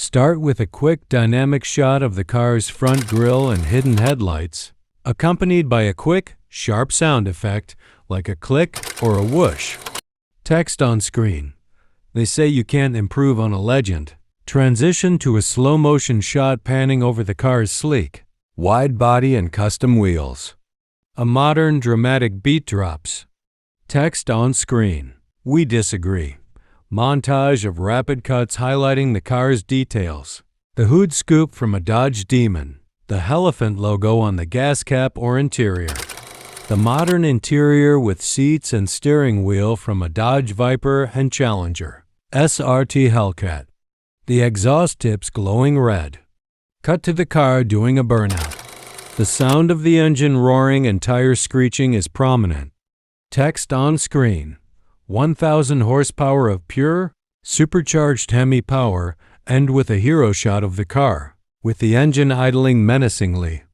Start with a quick dynamic shot of the car's front grille and hidden headlights, accompanied by a quick, sharp sound effect like a click or a whoosh. Text on screen. They say you can't improve on a legend. Transition to a slow-motion shot panning over the car's sleek, wide body and custom wheels. A modern, dramatic beat drops. Text on screen. We disagree. Montage of rapid cuts highlighting the car's details. The hood scoop from a Dodge Demon. The elephant logo on the gas cap or interior. The modern interior with seats and steering wheel from a Dodge Viper and Challenger. SRT Hellcat. The exhaust tips glowing red. Cut to the car doing a burnout. The sound of the engine roaring and tire screeching is prominent. Text on screen. 1,000 horsepower of pure, supercharged Hemi power, and with a hero shot of the car, with the engine idling menacingly.